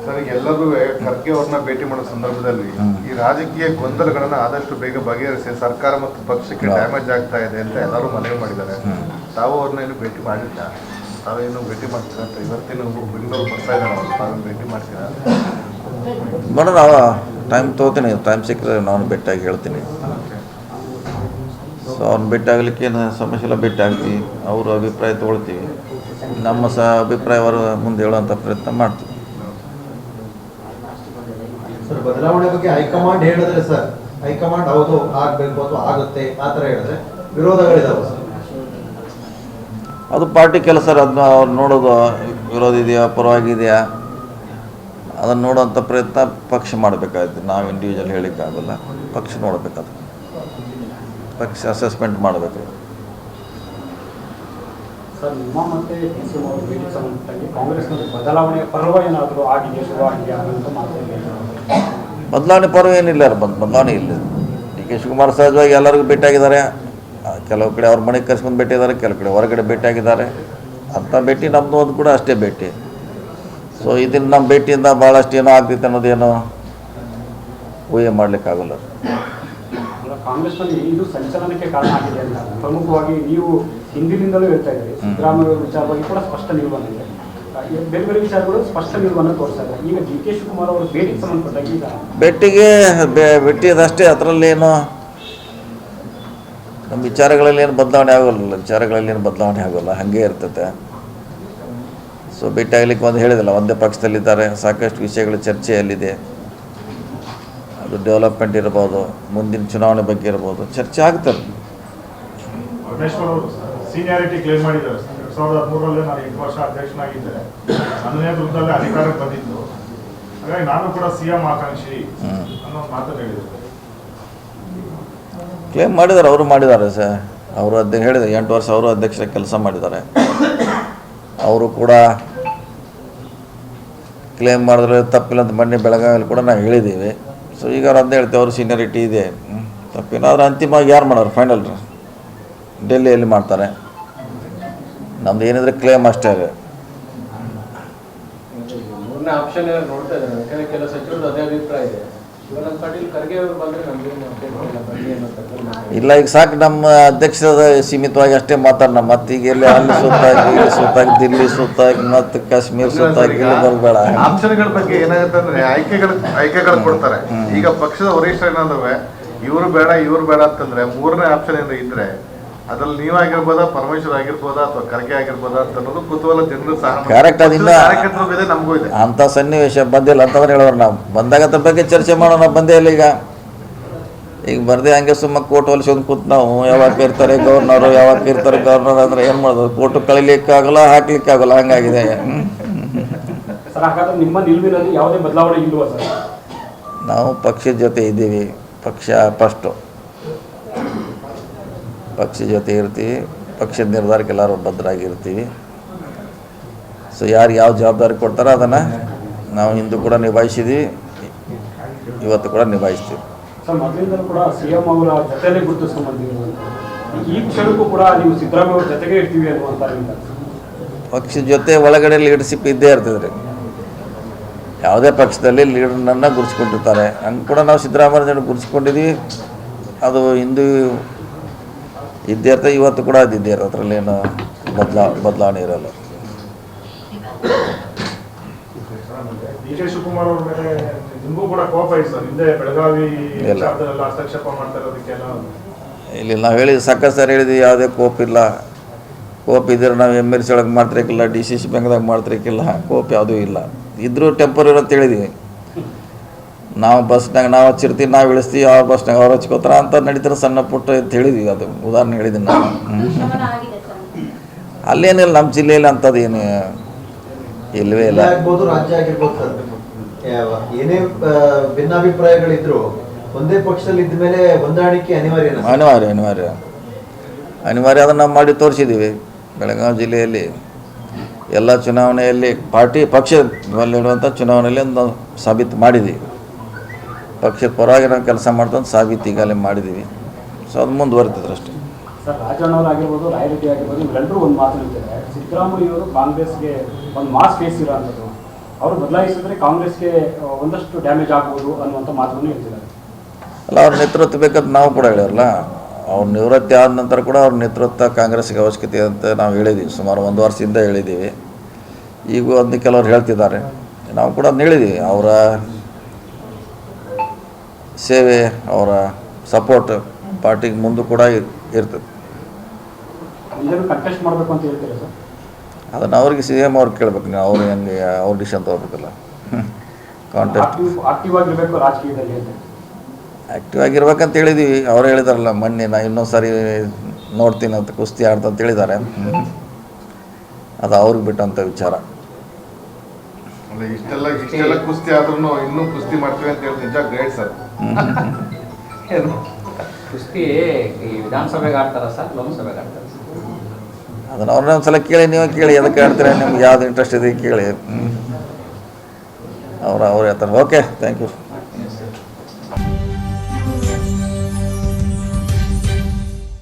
Sir, ಎಲ್ಲರೂ ಖರ್ಗೆ ಅವ್ರನ್ನ ಭೇಟಿ ಮಾಡೋ ಸಂದರ್ಭದಲ್ಲಿ ಈ ರಾಜಕೀಯ ಗೊಂದಲಗಳನ್ನ ಆದಷ್ಟು ಬೇಗ ಬಗೆಹರಿಸಿ ಸರ್ಕಾರ ಮತ್ತು ಪಕ್ಷಕ್ಕೆ ಡ್ಯಾಮೇಜ್ ಆಗ್ತಾ ಇದೆ ಅಂತ ಎಲ್ಲರೂ ಮನವಿ ಮಾಡಿದ್ದಾರೆ. ತಾವು ಅವ್ರನ್ನ ಏನು ಭೇಟಿ ಮಾಡಿಲ್ಲ, ತಾವೇನು ಭೇಟಿ ಮಾಡ್ತೀರಾ ಅಂತ ಇವತ್ತಿನ ಬೆಂಗಳೂರು ಬರ್ತಾ ಇದ್ದಾರೆ ಅವರು, ತಾವೇನು ಭೇಟಿ ಮಾಡ್ತೀರಾ? ಮೇಡಮ್, ನಾವು ಟೈಮ್ ತೊಗೋತೀನಿ, ಟೈಮ್ ಸಿಕ್ಕರೆ ನಾನು ಭೇಟಿಯಾಗಿ ಹೇಳ್ತೀನಿ. ಸೊ ಅವ್ರನ್ನ ಭೇಟಿ ಆಗಲಿಕ್ಕೆ ಏನು ಸಮಸ್ಯೆ ಇಲ್ಲ, ಭೇಟಿ ಆಗ್ತೀವಿ, ಅವ್ರ ಅಭಿಪ್ರಾಯ ತೊಗೊಳ್ತೀವಿ, ನಮ್ಮ ಅಭಿಪ್ರಾಯ ಅವರ ಮುಂದೆ ಹೇಳುವಂಥ ಪ್ರಯತ್ನ ಮಾಡ್ತೀವಿ. ಸರ್, ಬದಲಾವಣೆ ಬಗ್ಗೆ ಹೈಕಮಾಂಡ್ ಹೇಳಿದ್ರೆ ಸರ್, ಹೈಕಮಾಂಡ್ ಹೌದು ಆಗಬೇಕು ಅಥವಾ ಆಗುತ್ತೆ ಆ ಥರ ಹೇಳಿದ್ರೆ ವಿರೋಧಗಳಿದಾವೆ ಸರ್. ಅದು ಪಾರ್ಟಿ ಕೆಲಸ, ಅದನ್ನ ಅವ್ರು ನೋಡೋದು ವಿರೋಧ ಇದೆಯಾ ಪರವಾಗಿದೆಯಾ ಅದನ್ನು ನೋಡೋಂಥ ಪ್ರಯತ್ನ ಪಕ್ಷ ಮಾಡಬೇಕಾಗುತ್ತೆ. ನಾವು ಇಂಡಿವಿಜುವಲ್ ಹೇಳಿಕ್ಕಾಗಲ್ಲ, ಪಕ್ಷ ನೋಡಬೇಕಾದ್ರೆ ಪಕ್ಷ ಅಸೆಸ್ಮೆಂಟ್ ಮಾಡಬೇಕು. ಸರ್, ನಿಮ್ಮ ಮತ್ತು ಡಿಸಿ ಅವರು ಭೇಟಿಗೆ ಸಂಬಂಧಪಟ್ಟಾಗಿ ಕಾಂಗ್ರೆಸ್ನಲ್ಲಿ ಬದಲಾವಣೆಯ ಪರ್ವ ಏನಾದರೂ ಆಗಿದೆ, ಶುರುವಾಗಿದೆಯಾ ಅಂತ ಮಾತಾಡಿದ್ದಾರೆ. ಬದಲಾವಣೆ ಪರ್ವ ಏನಿಲ್ಲ, ಬದಲಾವಣೆ ಇಲ್ಲ. ಡಿ ಕೆ ಶಿವಕುಮಾರ್ ಸಹಜವಾಗಿ ಎಲ್ಲರಿಗೂ ಭೇಟಿಯಾಗಿದ್ದಾರೆ. ಕೆಲವು ಕಡೆ ಅವ್ರ ಮನೆಗೆ ಕರ್ಸ್ಕೊಂಡು ಭೇಟಿಯಾಗಿದ್ದಾರೆ, ಕೆಲವು ಕಡೆ ಹೊರಗಡೆ ಭೇಟಿಯಾಗಿದ್ದಾರೆ. ಅಂಥ ಭೇಟಿ ನಮ್ಮದು ಒಂದು ಕೂಡ ಅಷ್ಟೇ ಭೇಟಿ. ಸೊ ಇದನ್ನು ನಮ್ಮ ಭೇಟಿಯಿಂದ ಭಾಳಷ್ಟು ಏನೋ ಆಗ್ತೈತೆ ಅನ್ನೋದೇನೋ ಊಹೆ ಮಾಡಲಿಕ್ಕಾಗಲ್ಲ. ಕಾಂಗ್ರೆಸ್ನಲ್ಲಿ ಇದು ಸಂಚಲನಕ್ಕೆ ಕಾರಣ ಆಗಿದೆ ಅಂತ ಪ್ರಮುಖವಾಗಿ ನೀವು ಹಿಂದಿನಿಂದಲೂ ಹೇಳ್ತಾ ಇದ್ದೀರಿ. ಸಿದ್ದರಾಮಯ್ಯ ವಿಚಾರವಾಗಿ ಕೂಡ ಸ್ಪಷ್ಟ ನಿಲುವನ್ನು ಇದೆ, ಬೇರೆ ಬೇರೆ ವಿಚಾರಗಳು ಸ್ಪಷ್ಟ ನಿಲುವನ್ನು ತೋರಿಸ್ತಾ ಇದ್ದಾರೆ. ಈಗ ಡಿ ಕೆ ಶಿವಕುಮಾರ್ ಅವರು ಭೇಟಿಗೆ ಸಂಬಂಧಪಟ್ಟಾಗಿ ಈಗ ಭೇಟಿಯದಷ್ಟೇ, ಅದರಲ್ಲೇನು ನಮ್ಮ ವಿಚಾರಗಳಲ್ಲಿ ಏನು ಬದಲಾವಣೆ ಆಗೋಲ್ಲ, ಹಾಗೇ ಇರ್ತೈತೆ. ಸೊ ಭೇಟಿ ಆಗಲಿಕ್ಕೆ ಒಂದು ಹೇಳಿದಲ್ಲ, ಒಂದೇ ಪಕ್ಷದಲ್ಲಿದ್ದಾರೆ, ಸಾಕಷ್ಟು ವಿಷಯಗಳು ಚರ್ಚೆಯಲ್ಲಿದೆ. ಅದು ಡೆವಲಪ್ಮೆಂಟ್ ಇರ್ಬೋದು, ಮುಂದಿನ ಚುನಾವಣೆ ಬಗ್ಗೆ ಇರ್ಬೋದು, ಚರ್ಚೆ ಆಗ್ತಾರೆ. ಪರಮೇಶ್ವರ್ ಅವರು ಸೀನಿಯಾರಿಟಿ ಕ್ಲೇಮ್ ಮಾಡಿದ್ದಾರೆ. 2013 ನಾನು 8 ವರ್ಷ ಅಧ್ಯಕ್ಷನಾಗಿದ್ದೆ, ನನ್ನ ನೇತೃತ್ವದಲ್ಲೇ ಅಧಿಕಾರಕ್ಕೆ ಬಂದಿದ್ದು, ಹಾಗಾಗಿ ನಾನು ಕೂಡ ಸಿಎಂ ಆಕಾಂಕ್ಷಿ ಅನ್ನೋ ಮಾತನ್ನು ಹೇಳಿದ್ದಾರೆ. ಕ್ಲೇಮ್ ಮಾಡಿದ್ದಾರೆ, ಅವರು ಮಾಡಿದ್ದಾರೆ ಸರ್. ಅವರು ಹೇಳಿದ್ದಾರೆ 8 ವರ್ಷ ಅವರು ಅಧ್ಯಕ್ಷರ ಕೆಲಸ ಮಾಡಿದ್ದಾರೆ. ಅವರು ಕೂಡ ಕ್ಲೇಮ್ ಮಾಡಿದ್ರೆ ತಪ್ಪಿಲ್ಲ ಅಂತ ಮೊನ್ನೆ ಬೆಳಗಾವಿಯಲ್ಲಿ ಕೂಡ ನಾವು ಹೇಳಿದ್ದೀವಿ. ಸೊ ಈಗ ಅವ್ರು ಹೇಳ್ತೇವೆ, ಅವರು ಸೀನಿಯರಿಟಿ ಇದೆ, ತಪ್ಪಿಲ್ಲ. ಆದರೆ ಅಂತಿಮವಾಗಿ ಯಾರು ಮಾಡೋರು? ಫೈನಲ್ ಡೆಲ್ಲಿಯಲ್ಲಿ ಮಾಡ್ತಾರೆ. ನಮ್ದು ಏನಿದ್ರೆ ಕ್ಲೇಮ್ ಅಷ್ಟೇ. ಮೂರನೇ ಆಪ್ಷನ್ ನೋಡ್ತಾ ಇದ್ದಾರೆ, ಯಾಕಂದರೆ ಕೆಲ ಸಚಿವರು ಅದೇ ಅಭಿಪ್ರಾಯ ಇದೆ. ಇಲ್ಲ, ಈಗ ಸಾಕು, ನಮ್ಮ ಅಧ್ಯಕ್ಷರ ಸೀಮಿತವಾಗಿ ಅಷ್ಟೇ ಮಾತಾಡೋಣ. ಮತ್ತೀಗ ಎಲ್ಲಿ ಅಲ್ಲಿ ಸುತ್ತಾಗಿ, ಇಲ್ಲಿ ಸುತ್ತಾಗಿ, ದಿಲ್ಲಿ ಸುತ್ತಾಗಿ, ಮತ್ತು ಕಾಶ್ಮೀರ ಸುತ್ತಾಗಿ ಬರಬೇಡ. ಆಪ್ಷನ್ಗಳ ಬಗ್ಗೆ ಏನಾಗುತ್ತೆ ಅಂದ್ರೆ ಆಯ್ಕೆಗಳು ಕೊಡ್ತಾರೆ. ಈಗ ಪಕ್ಷದ ವರಿಷ್ಠ ಏನಾದ್ರೆ ಇವ್ರು ಬೇಡ ಅಂತಂದ್ರೆ ಮೂರನೇ ಆಪ್ಷನ್ ಏನಾದ್ರು ಇದ್ರೆ ಅದ್ರಲ್ಲಿ ನೀವಾಗಿರ್ಬೋದಾ, ಪರಮೇಶ್ವರ್ ಆಗಿರ್ಬೋದಾ, ಅಥವಾ ಖರ್ಗೆ ಆಗಿರ್ಬೋದಾ ಅಂತ ಅನ್ನೋದು ಕುತೂಹಲ ಜನರು ಸಹ ಕರೆಕ್ಟ್. ಅದನ್ನ ಕಾರ್ಯಕರ್ತರು ಇದೆ, ನಮಗೂ ಇದೆ. ಅಂಥ ಸನ್ನಿವೇಶ ಬಂದಿಲ್ಲ ಅಂತಂದ್ರೆ ಹೇಳೋರು. ನಾವು ಬಂದಾಗ ಅದ್ರ ಬಗ್ಗೆ ಚರ್ಚೆ ಮಾಡೋಣ, ಬಂದೇ ಇಲ್ಲ. ಈಗ ಬರ್ದೆ ಹಂಗೆ ಸುಮ್ಮ ಕೋರ್ಟ್ ಹೊಲಿಸೋದು ಕೂತ್ ನಾವು ಯಾವಾಗ ಇರ್ತಾರೆ ಗವರ್ನರ್ ಅಂದ್ರೆ ಏನು ಮಾಡೋದು? ಕೋರ್ಟು ಕಳಿಲಿಕ್ಕಾಗಲ್ಲ, ಹಾಕ್ಲಿಕ್ಕಾಗಲ್ಲ, ಹಂಗಾಗಿದೆ. ನಿಮ್ಮ ನಿಲುವಿನಲ್ಲಿ ಯಾವುದೇ ಬದಲಾವಣೆ ಇಲ್ವಾ ಸರ್? ನಾವು ಪಕ್ಷದ ಜೊತೆ ಇದ್ದೀವಿ, ಪಕ್ಷದ ಜೊತೆ ಇರ್ತೀವಿ, ಪಕ್ಷದ ನಿರ್ಧಾರಕ್ಕೆ ಎಲ್ಲರೂ ಬದ್ಧರಾಗಿರ್ತೀವಿ. ಸೊ ಯಾರು ಯಾವ ಜವಾಬ್ದಾರಿ ಕೊಡ್ತಾರೋ ಅದನ್ನು ನಾವು ಹಿಂದೂ ಕೂಡ ನಿಭಾಯಿಸಿದ್ವಿ, ಇವತ್ತು ಕೂಡ ನಿಭಾಯಿಸ್ತೀವಿ. ಸರ್, ಮೊದಲಿಂದಲೂ ಕೂಡ ಸಿಎಂ ಅವರ ಜೊತೆಯಲ್ಲೇ ಗುರುತಿಸ್ಕೊಂಡು ಬಂದಿರುವಂಥ ಈ ಕ್ಷಣಕ್ಕೂ ಕೂಡ ನೀವು ಸಿದ್ದರಾಮಯ್ಯ ಅವ್ರ ಜೊತೆಗೆ ಇರ್ತೀವಿ ಅನ್ನುವಂಥ ಪಕ್ಷದ ಜೊತೆ ಒಳಗಡೆ ಲೀಡರ್ಶಿಪ್ ಇದ್ದೇ ಇರ್ತದೆ ರೀ. ಯಾವುದೇ ಪಕ್ಷದಲ್ಲಿ ಲೀಡರ್ನನ್ನು ಗುರುಸ್ಕೊಂಡಿರ್ತಾರೆ, ಹಂಗೆ ಕೂಡ ನಾವು ಸಿದ್ದರಾಮಯ್ಯನ ಗುರುಸ್ಕೊಂಡಿದ್ವಿ. ಅದು ಹಿಂದೂ ಇದ್ದೇ ಇರ್ತದೆ, ಇವತ್ತು ಕೂಡ ಅದು ಇದ್ದೇ ಇರೋದು, ಅದರಲ್ಲೇನು ಬದಲಾವಣೆ ಇರೋಲ್ಲ. ಡಿ ಕೆ ಶಿವಕುಮಾರ್ ಅವ್ರ ಮೇಲೆ ನಿಮಗೂ ಕೂಡ ಕೋಪ ಇದೆ ಸರ್, ಹಿಂದೆ ಬೆಳಗಾವಿ ಹಸ್ತಕ್ಷೇಪ ಮಾಡ್ತಾ ಇರೋದಕ್ಕೆಲ್ಲ? ಇಲ್ಲಿ ನಾವು ಹೇಳಿದ್ವಿ, ಸಾಕಷ್ಟು ಸಾರಿ ಹೇಳಿದ್ವಿ, ಯಾವುದೇ ಕೋಪ ಇಲ್ಲ. ಕೋಪ ಇದ್ರೆ ನಾವು MLC ಒಳಗೆ ಮಾಡ್ತಿರಕ್ಕಿಲ್ಲ, DCC ಬ್ಯಾಂಕ್ದಾಗ ಮಾಡ್ತಿರಕ್ಕಿಲ್ಲ, ಕೋಪ ಯಾವುದೂ ಇಲ್ಲ. ಇದ್ರೂ ಟೆಂಪರರಿ ಅಂತ ಹೇಳಿದ್ವಿ. ನಾವು ಬಸ್ನಾಗ ನಾವು ಹಚ್ಚಿರ್ತೀವಿ, ನಾವು ಇಳಿಸ್ತೀವಿ, ಅವ್ರ ಬಸ್ನಾಗ ಅವ್ರು ಹಚ್ಕೋತಾರ ಅಂತ ನಡೀತಾರೆ, ಸಣ್ಣ ಪುಟ್ಟ ಅಂತ ಹೇಳಿದ್ವಿ. ಅದು ಉದಾಹರಣೆ ಹೇಳಿದ್ದೀನಿ ನಾನು. ಅಲ್ಲೇನಿಲ್ಲ, ನಮ್ಮ ಜಿಲ್ಲೆಯಲ್ಲಿ ಅಂಥದ್ದು ಏನು ಇಲ್ಲವೇ ಇಲ್ಲ. ಆಗ್ಬೋದು, ರಾಜ್ಯ ಆಗಿರ್ಬೋದು ಸರ್, ಏನೇ ಭಿನ್ನಾಭಿಪ್ರಾಯಗಳಿದ್ರು ಒಂದೇ ಪಕ್ಷದಲ್ಲಿ ಇದ್ದ ಮೇಲೆ ಹೊಂದಾಣಿಕೆ ಅನಿವಾರ್ಯ. ಅದನ್ನು ನಾವು ಮಾಡಿ ತೋರಿಸಿದ್ದೀವಿ. ಬೆಳಗಾವಿ ಜಿಲ್ಲೆಯಲ್ಲಿ ಎಲ್ಲ ಚುನಾವಣೆಯಲ್ಲಿ ಪಕ್ಷದಲ್ಲಿರುವಂಥ ಚುನಾವಣೆಯಲ್ಲಿ ಒಂದು ಸಾಬೀತು ಮಾಡಿದ್ದೀವಿ. ಪಕ್ಷದ ಪರವಾಗಿ ನಾವು ಕೆಲಸ ಮಾಡ್ತಂದು ಸಾಬೀತು ಈಗಾಗಲೇ ಮಾಡಿದ್ದೀವಿ. ಸೊ ಅದು ಮುಂದುವರಿತಿದ್ರು ಅಷ್ಟೇ. ಸರ್, ರಾಜಣ್ಣವರಾಗಿರ್ಬೋದು, ರಾಯರೆಡ್ಡಿ ಆಗಿರ್ಬೋದು, ಇವರೆಲ್ಲರೂ ಒಂದು ಮಾತು ಹೇಳ್ತಾರೆ, ಸಿದ್ದರಾಮಯ್ಯವರು ಕಾಂಗ್ರೆಸ್ಗೆ ಒಂದು ಮಾಸ್ ಫೇಸ್ ಇರೋಂಥದ್ದು. ಅವರು ಬದಲಾಯಿಸಿದ್ರೆ ಕಾಂಗ್ರೆಸ್ಗೆ ಒಂದಷ್ಟು ಡ್ಯಾಮೇಜ್ ಆಗ್ಬೋದು ಅನ್ನುವಂಥ ಮಾತನ್ನು ಹೇಳ್ತಿದ್ದಾರೆ. ಅಲ್ಲ, ಅವ್ರ ನೇತೃತ್ವ ಬೇಕಂತ ನಾವು ಕೂಡ ಹೇಳಿರಲ್ಲ. ಅವ್ರ ನಿವೃತ್ತಿ ಆದ ನಂತರ ಕೂಡ ಅವ್ರ ನೇತೃತ್ವ ಕಾಂಗ್ರೆಸ್ಗೆ ಅವಶ್ಯಕತೆ ಅಂತ ನಾವು ಹೇಳಿದ್ದೀವಿ. ಸುಮಾರು 1 ವರ್ಷದಿಂದ ಹೇಳಿದ್ದೀವಿ. ಈಗ ಒಂದು ಕೆಲವರು ಹೇಳ್ತಿದ್ದಾರೆ, ನಾವು ಕೂಡ ಅದನ್ನ ಹೇಳಿದ್ದೀವಿ. ಅವರ ಸೇವೆ, ಅವರ ಸಪೋರ್ಟ್ ಪಾರ್ಟಿಗೆ ಮುಂದೆ ಕೂಡ ಇರ್ತದೆ. ಇದನ್ನು ಕಂಟೆಸ್ಟ್ ಮಾಡಬೇಕು ಅಂತ ಹೇಳ್ತೀರಾ ಸರ್? ಅದನ್ನು ಅವ್ರಿಗೆ CM ಅವ್ರಿಗೆ ಕೇಳ್ಬೇಕು. ನೀವು ಅವ್ರು ಹೆಂಗೆ ಅವ್ರ ಡಿಸಿಷನ್ ತೊಗೋಬೇಕಲ್ಲ. ಕಾಂಟೆಸ್ಟ್ ಆಕ್ಟಿವ್ ಆಗಿರಬೇಕು ರಾಜಕೀಯದಲ್ಲಿ ಅಂತ. ಆ್ಯಕ್ಟಿವ್ ಆಗಿರ್ಬೇಕಂತ ಹೇಳಿದ್ದೀವಿ. ಅವ್ರು ಹೇಳಿದಾರಲ್ಲ ಮೊನ್ನೆ, ನಾ ಇನ್ನೊಂದು ಸಾರಿ ನೋಡ್ತೀನಿ ಅಂತ, ಕುಸ್ತಿ ಆಡ್ತಂತ ಹೇಳಿದ್ದಾರೆ. ಅದು ಅವ್ರಿಗೆ ಬಿಟ್ಟಂಥ ವಿಚಾರ. ಅಲ್ಲ, ಇಷ್ಟೆಲ್ಲ ಕುಸ್ತಿ ಆದ್ರೂ ಇನ್ನೂ ಕುಸ್ತಿ ಮಾಡ್ತೀವಿ ಅಂತ ಹೇಳಿ ನಿಜ ಗ್ರೇಟ್ ಸರ್. ಕುಸ್ತಿ ಈ ವಿಧಾನಸಭೆಗೆ ಆಡ್ತಾರ ಸರ್, ಲೋಕಸಭೆಗೆ ಆಡ್ತಾರ? ಅದನ್ನು ಅವ್ರನ್ನ ಒಂದು ಸಲ ಕೇಳಿ, ನೀವು ಕೇಳಿ ಅದಕ್ಕೆ ಆಡ್ತೀರ, ನಿಮ್ಗೆ ಯಾವ್ದು ಇಂಟ್ರೆಸ್ಟ್ ಇದೆ ಕೇಳಿ. ಅವ್ರು ಹೇಳ್ತಾರೆ. Okay, thank you.